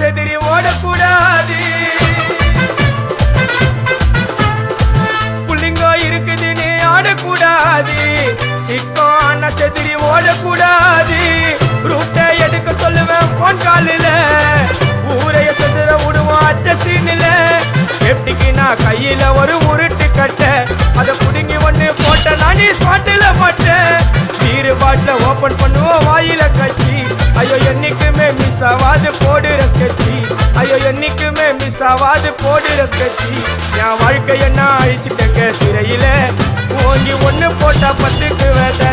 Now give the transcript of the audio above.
செதிரி ஓடக்கூடாது. புள்ளிங்கோ இருக்குதுன்னு ஆடக்கூடாது. சிக்கோ அண்ணா செதிரி ஓடக்கூடாது. ரூட்டை எடுக்க சொல்லுவேன் போன் காலில். ஊரைய செதுற விடுவோம் அச்ச சீனில். சேஃப்டிக்கு நான் கையில ஒரு உருட்டு கட்ட. அதை புடுங்கி ஒண்ணு போட்ட நானே ஸ்பாட்டில் மாட்டேன். பீரு பாட்டில் ஓபன் பண்ணுவோம் வாயில கட்சி. ஐயோ என்னைக்குமே மிஸ் ஆவாது போடுற ஸ்கெட்சி. ஐயோ என்னைக்குமே மிஸ் ஆவாது போடுற ஸ்கெட்சி. என் வாழ்க்கைய நான் அழிச்சுட்டேங்க சிறையில. ஓங்கி ஒண்ணு போட்டா 10க்கு வேதரை.